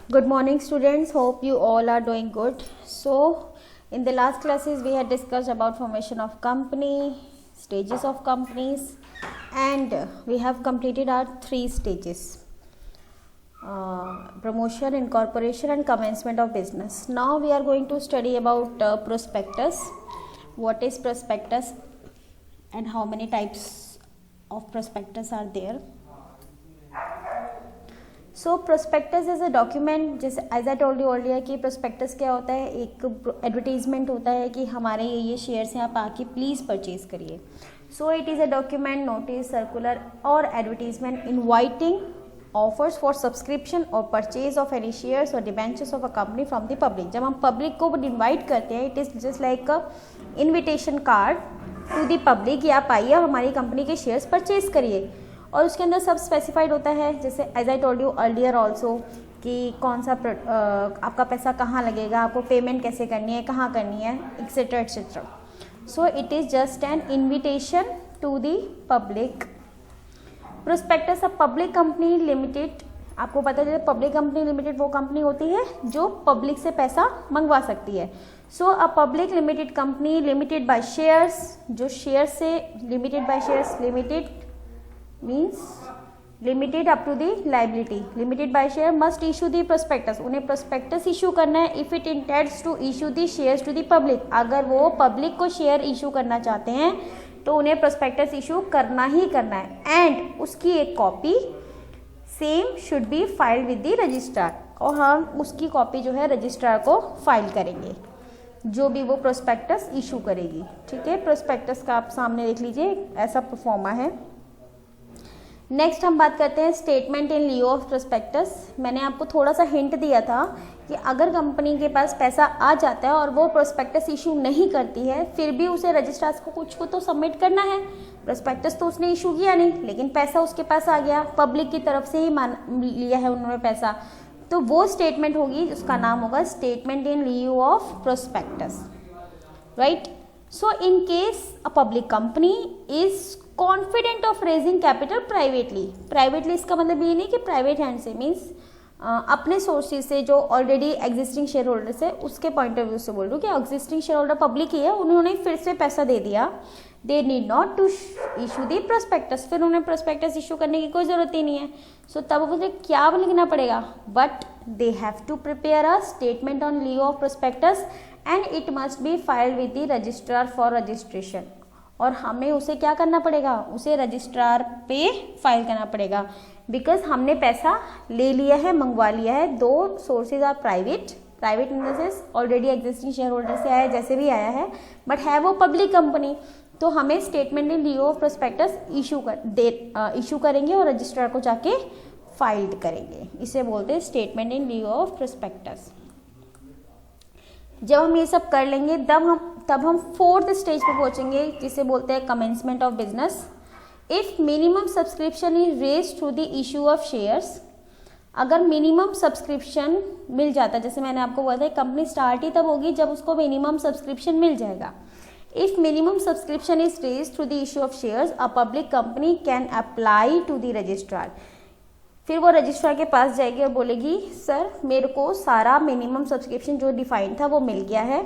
Good morning students, hope you all are doing good. So in the last classes we had discussed about formation of company, stages of companies, and we have completed our 3 stages, promotion, incorporation and commencement of business. Now we are going to study about prospectus. What is prospectus and how many types of prospectus are there. So prospectus is a document, जैसे as I told you earlier कि prospectus क्या होता है, एक advertisement होता है कि हमारे ये शेयर्स हैं, आप आके प्लीज़ परचेज करिए. So it is a document, notice, circular और advertisement inviting offers for subscription और परचेज ऑफ एनी शेयर्स और debentures of a company from the public. जब हम पब्लिक को इन्वाइट करते हैं, it is just like a invitation card to the public कि आप आइए और हमारी कंपनी के शेयर्स परचेज करिए. और उसके अंदर सब स्पेसिफाइड होता है, जैसे as I told you earlier also कि कौन सा आपका पैसा कहाँ लगेगा, आपको पेमेंट कैसे करनी है, कहाँ करनी है, etcetera etcetera. So it is just an invitation to the public. Prospectus a public company limited, आपको पता चले पब्लिक कंपनी लिमिटेड वो कंपनी होती है जो पब्लिक से पैसा मंगवा सकती है. So a public limited company limited by shares, जो शेयर से limited by shares, limited means limited up to the liability, limited by share must issue the prospectus. उन्हें prospectus issue करना है if it intends to issue the shares to the public. अगर वो public को share issue करना चाहते हैं तो उन्हें prospectus issue करना ही करना है. and उसकी एक copy same should be filed with the registrar, और हम उसकी कॉपी जो है रजिस्ट्रार को फाइल करेंगे जो भी वो प्रोस्पेक्टस इशू करेगी. ठीक है, प्रोस्पेक्टस का आप सामने देख लीजिए, ऐसा परफॉर्मा है. नेक्स्ट हम बात करते हैं statement in Leo of prospectus. मैंने आपको थोड़ा सा हिंट दिया था कि अगर कंपनी के पास पैसा आ जाता है और वो प्रोस्पेक्टस इशू नहीं करती है, फिर भी उसे रजिस्ट्रार को कुछ को तो सबमिट करना है. प्रोस्पेक्टस तो उसने इशू किया नहीं, लेकिन पैसा उसके पास आ गया, पब्लिक की तरफ से ही लिया है उन्होंने पैसा, तो वो स्टेटमेंट होगी, उसका नाम होगा statement in Leo of prospectus. Right. So in case a public company is confident of raising capital privately इसका मतलब ये नहीं कि प्राइवेट हैंड से, मीन्स अपने सोर्सेज से, जो ऑलरेडी एग्जिस्टिंग शेयर होल्डर्स है उसके पॉइंट ऑफ व्यू से बोल रही हूँ कि एग्जिस्टिंग शेयर होल्डर पब्लिक ही है, उन्होंने फिर से पैसा दे दिया. They need not to issue the prospectus, फिर उन्हें प्रोस्पेक्टस इशू करने की कोई जरूरत ही नहीं है. सो तब मुझे क्या लिखना पड़ेगा, but they have to prepare a statement on lieu of prospectus and it must be filed with the registrar for registration. और हमें उसे क्या करना पड़ेगा, उसे रजिस्ट्रार पे फाइल करना पड़ेगा, बिकॉज हमने पैसा ले लिया है, मंगवा लिया है. दो sources are private in the sense already existing share holder से आया, जैसे भी आया है, बट है वो पब्लिक कंपनी, तो हमें statement in Leo of prospectus issue करेंगे और रजिस्ट्रार को जाके फाइल करेंगे. इसे बोलते हैं statement in Leo of prospectus. जब हम ये सब कर लेंगे तब हम फोर्थ स्टेज पे पहुंचेंगे, जिसे बोलते हैं commencement of business. If minimum subscription is raise through the issue of shares, अगर मिनिमम सब्सक्रिप्शन मिल जाता है, जैसे मैंने आपको बोला था कंपनी स्टार्ट ही तब होगी जब उसको मिनिमम सब्सक्रिप्शन मिल जाएगा. If minimum subscription is raise through the issue of shares, a public company can apply to the registrar. फिर वो रजिस्ट्रार के पास जाएगी और बोलेगी सर मेरे को सारा मिनिमम सब्सक्रिप्शन जो डिफाइंड था वो मिल गया है,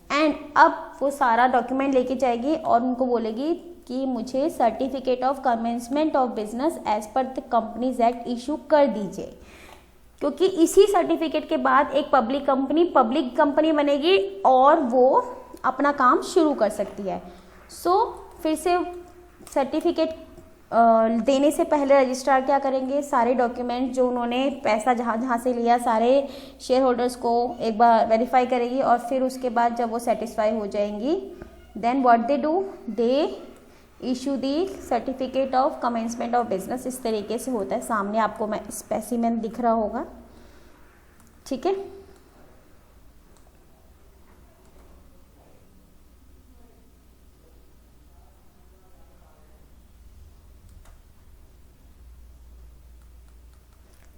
एंड अब वो सारा डॉक्यूमेंट लेके जाएगी और उनको बोलेगी कि मुझे certificate of commencement of business as per the companies act issue कर दीजिए, क्योंकि इसी सर्टिफिकेट के बाद एक पब्लिक कंपनी बनेगी और वो अपना काम शुरू कर सकती है. सो फिर से सर्टिफिकेट देने से पहले रजिस्ट्रार क्या करेंगे, सारे डॉक्यूमेंट जो उन्होंने पैसा जहाँ से लिया सारे शेयर होल्डर्स को एक बार वेरीफाई करेगी, और फिर उसके बाद जब वो सेटिस्फाई हो जाएंगी, then what they do, they issue the certificate of commencement of business. इस तरीके से होता है, सामने आपको मैं स्पेसिमेन दिख रहा होगा. ठीक है.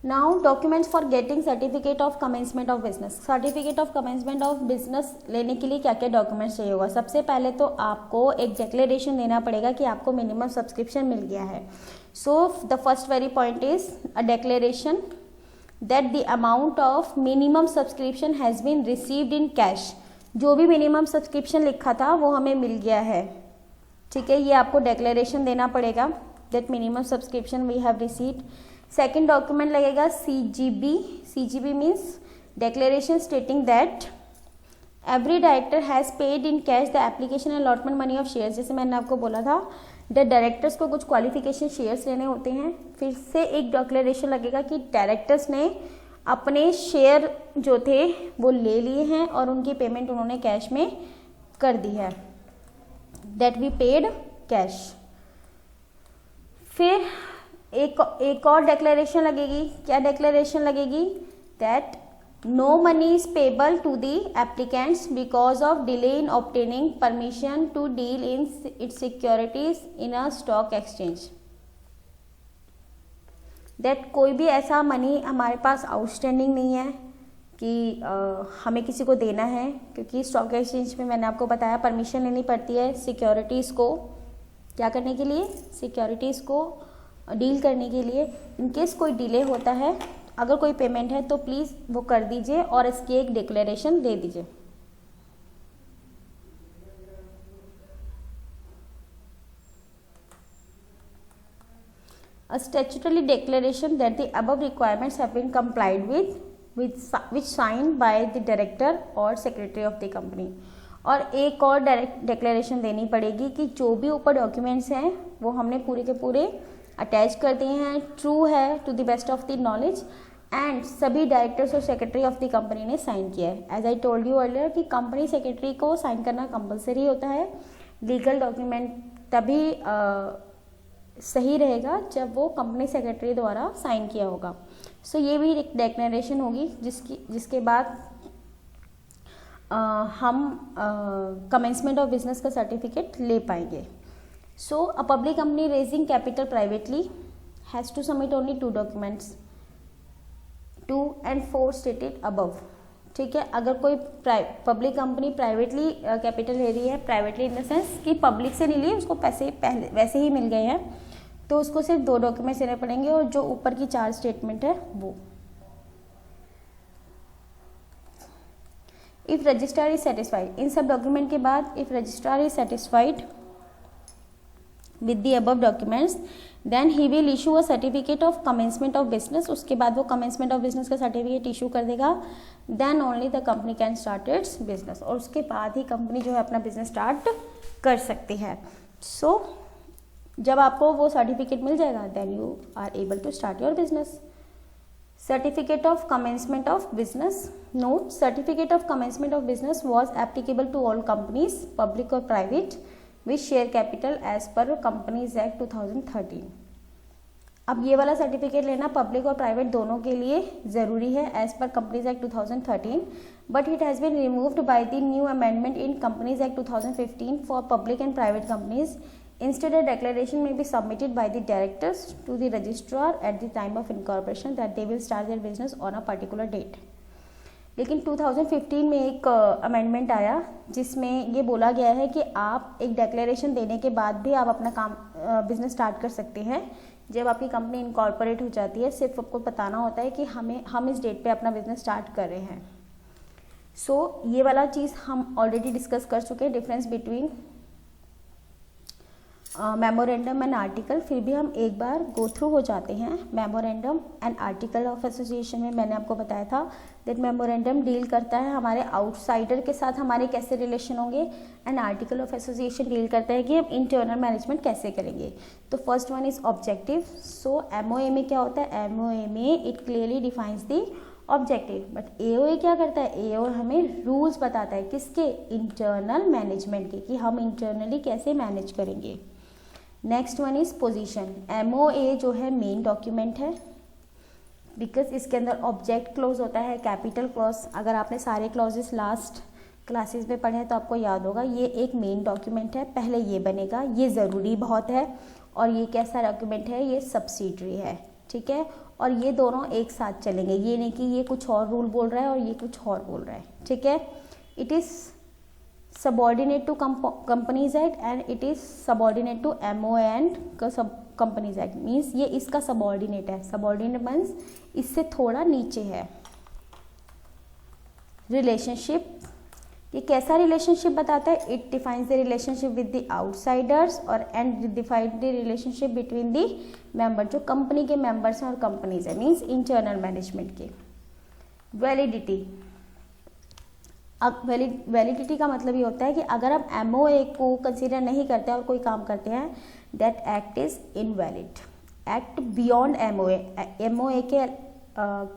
Now documents for getting certificate of commencement of business. Certificate of commencement of business लेने के लिए क्या क्या डॉक्यूमेंट्स चाहिए होगा. सबसे पहले तो आपको एक डिक्लेरेशन देना पड़ेगा कि आपको मिनिमम सब्सक्रिप्शन मिल गया है. So the first very point is a declaration that the amount of minimum subscription has been received in cash. जो भी मिनिमम सब्सक्रिप्शन लिखा था वो हमें मिल गया है, ठीक है। ये आपको डिक्लेरेशन देना पड़ेगा that minimum subscription we have received. Second document लगेगा CGB। CGB means declaration stating that every director has paid in cash the application and allotment money of shares. जैसे मैंने आपको बोला था द डायरेक्टर्स को कुछ क्वालिफिकेशन शेयर्स लेने होते हैं, फिर से एक डिक्लेरेशन लगेगा कि डायरेक्टर्स ने अपने शेयर जो थे वो ले लिए हैं और उनकी पेमेंट उन्होंने कैश में कर दी है, दैट वी पेड कैश। फिर एक और डिक्लेरेशन लगेगी। क्या डिक्लेरेशन लगेगी? That no money is payable to the applicants because of delay in obtaining permission to deal in its securities in a stock exchange. That कोई भी ऐसा मनी हमारे पास आउटस्टैंडिंग नहीं है कि हमें किसी को देना है, क्योंकि स्टॉक एक्सचेंज में मैंने आपको बताया परमिशन लेनी पड़ती है सिक्योरिटीज़ को क्या करने के लिए, सिक्योरिटीज़ को डील करने के लिए। इनकेस कोई डिले होता है, अगर कोई पेमेंट है तो प्लीज़ वो कर दीजिए और इसकी एक डिक्लेरेशन दे दीजिए। A statutory declaration that the above requirements have been complied which signed by the director or secretary of the company। और एक और डिक्लेरेशन देनी पड़ेगी कि जो भी ऊपर डॉक्यूमेंट्स हैं वो हमने पूरे के पूरे अटैच कर दिए हैं, ट्रू है to the best of the knowledge, and सभी डायरेक्टर्स और सेक्रेटरी ऑफ द कंपनी ने साइन किया है। As I told you earlier कि कंपनी सेक्रेटरी को साइन करना कंपलसरी होता है। लीगल डॉक्यूमेंट तभी सही रहेगा जब वो कंपनी सेक्रेटरी द्वारा साइन किया होगा। सो ये भी एक डिक्लेरेशन होगी जिसके बाद हम कमेंसमेंट ऑफ बिजनेस का सर्टिफिकेट ले पाएंगे। So a public company raising capital privately has to submit only 2 documents 2 and 4 stated above, ठीक है। अगर कोई पब्लिक कंपनी प्राइवेटली कैपिटल ले रही है, प्राइवेटली इन द सेंस कि पब्लिक से नहीं लिए, उसको पैसे पहले वैसे ही मिल गए हैं, तो उसको सिर्फ 2 डॉक्यूमेंट्स देने पड़ेंगे और जो ऊपर की 4 स्टेटमेंट है वो। इफ रजिस्ट्रार इज सेटिस्फाइड, इन सब डॉक्यूमेंट के बाद if registrar is satisfied with the above documents then he will issue a certificate of commencement of business। उसके बाद वो commencement of business का सर्टिफिकेट इशू कर देगा। then only the company can start its business, और उसके बाद ही company जो है अपना बिजनेस स्टार्ट कर सकती है। सो जब आपको वो सर्टिफिकेट मिल जाएगा then you are able to start your business। certificate of commencement of business note, certificate of commencement of business was applicable to all companies public or private with share capital as per Companies Act 2013। अब ये वाला certificate लेना public और private दोनों के लिए ज़रूरी है as per companies act 2013, but it has been removed by the new amendment in companies act 2015 for public and private companies. Instead, a declaration may be submitted by the directors to the registrar at the time of incorporation that they will start their business on a particular date। लेकिन 2015 में एक amendment आया जिसमें ये बोला गया है कि आप एक डिक्लेरेशन देने के बाद भी आप अपना काम बिजनेस स्टार्ट कर सकते हैं। जब आपकी कंपनी इनकॉर्पोरेट हो जाती है, सिर्फ आपको बताना होता है कि हम इस डेट पे अपना बिजनेस स्टार्ट कर रहे हैं। सो ये वाला चीज़ हम ऑलरेडी डिस्कस कर चुके हैं, difference between memorandum and article. फिर भी हम एक बार गो थ्रू हो जाते हैं। Memorandum and article of association में मैंने आपको बताया था दैट मेमोरेंडम डील करता है हमारे आउटसाइडर के साथ हमारे कैसे रिलेशन होंगे, and article of association deal करता है कि हम इंटरनल मैनेजमेंट कैसे करेंगे। तो first one is objective. So MOA में क्या होता है, एमओए में it clearly defines the objective, but AOA क्या करता है, एओए हमें रूल्स बताता है किसके, इंटरनल मैनेजमेंट के, कि हम इंटरनली कैसे मैनेज करेंगे। Next one is position. MOA जो है मेन डॉक्यूमेंट है बिकॉज इसके अंदर ऑब्जेक्ट क्लॉज होता है, कैपिटल क्लॉज। अगर आपने सारे क्लॉजेस लास्ट क्लासेस में पढ़े हैं तो आपको याद होगा, ये एक मेन डॉक्यूमेंट है, पहले ये बनेगा, ये ज़रूरी बहुत है। और ये कैसा डॉक्यूमेंट है, ये सब्सिडरी है, ठीक है। और ये दोनों एक साथ चलेंगे, ये नहीं कि ये कुछ और रूल बोल रहा है और ये कुछ और बोल रहा है, ठीक है। It is subordinate to Companies Act and it is subordinate to MOA and companies act means ये इसका सबऑर्डिनेट है। सबऑर्डिनेट मीन्स इससे थोड़ा नीचे है। रिलेशनशिप, ये कैसा रिलेशनशिप बताता है? It defines the relationship with the outsiders और and define the relationship between the member, जो कंपनी के मेंबर्स हैं और कंपनीज है, मीन्स इंटरनल मैनेजमेंट के। वैलिडिटी, अब वैलिडिटी का मतलब ये होता है कि अगर आप MOA को कंसीडर नहीं करते और कोई काम करते हैं, that act is invalid. Act beyond MOA, MOA के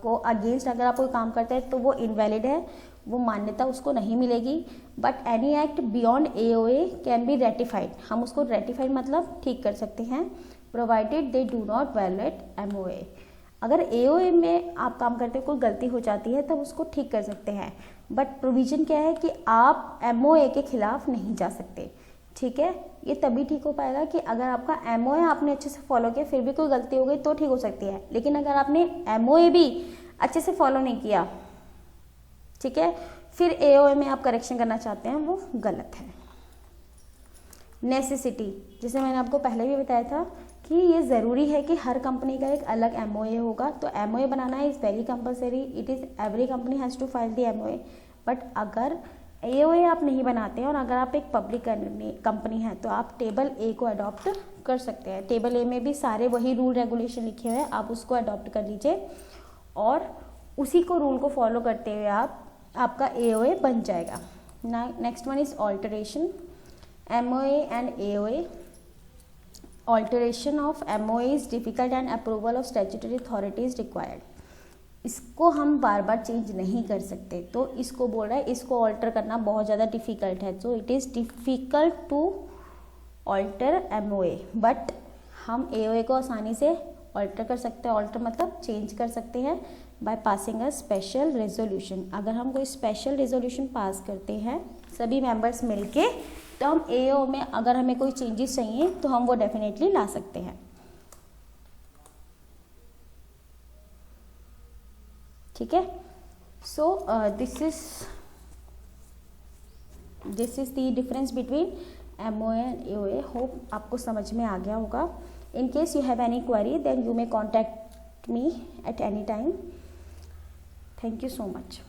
को अगेंस्ट अगर आप कोई काम करते हैं तो वो इनवैलिड है, वो मान्यता उसको नहीं मिलेगी। But any act beyond AOA can be ratified, हम उसको रेटिफाइड मतलब ठीक कर सकते हैं, provided they do not violate MOA। अगर AOA में आप काम करते कोई गलती हो जाती है तब उसको ठीक कर सकते हैं, बट प्रोविजन क्या है कि आप MOA के खिलाफ नहीं जा सकते। ठीक है, ये तभी ठीक हो पाएगा कि अगर आपका MOA आपने अच्छे से फॉलो किया, फिर भी कोई गलती हो गई तो ठीक हो सकती है, लेकिन अगर आपने MOA भी अच्छे से फॉलो नहीं किया, ठीक है, फिर AOA में आप करेक्शन करना चाहते हैं, वो गलत है। नेसेसिटी, जैसे मैंने आपको पहले भी बताया था कि ये ज़रूरी है कि हर कंपनी का एक अलग MOA होगा, तो MOA बनाना is very compulsory, it is every company has to file the MOA। But अगर AOA आप नहीं बनाते हैं और अगर आप एक पब्लिक कंपनी है तो आप टेबल A को अडॉप्ट कर सकते हैं। टेबल A में भी सारे वही रूल रेगुलेशन लिखे हुए हैं, आप उसको अडॉप्ट कर लीजिए और उसी को रूल को फॉलो करते हुए आपका AOA बन जाएगा। Next one is alteration, MOA and AOA। Alteration of MOA is difficult and approval of statutory authority is required। इसको हम बार बार चेंज नहीं कर सकते, तो इसको बोल रहा है इसको ऑल्टर करना बहुत ज़्यादा डिफ़िकल्ट है, so it is difficult to alter MOA, but हम AOA को आसानी से ऑल्टर कर सकते हैं। ऑल्टर मतलब चेंज कर सकते हैं by passing a special resolution. अगर हम कोई स्पेशल रेजोल्यूशन पास करते हैं सभी मेंबर्स मिलके, तो हम AO में अगर हमें कोई चेंजेस चाहिए तो हम वो डेफिनेटली ला सकते हैं। ठीक है, so this is the difference between MOA and AOA। Hope आपको समझ में आ गया होगा। In case you have any query then you may contact me at any time. Thank you so much.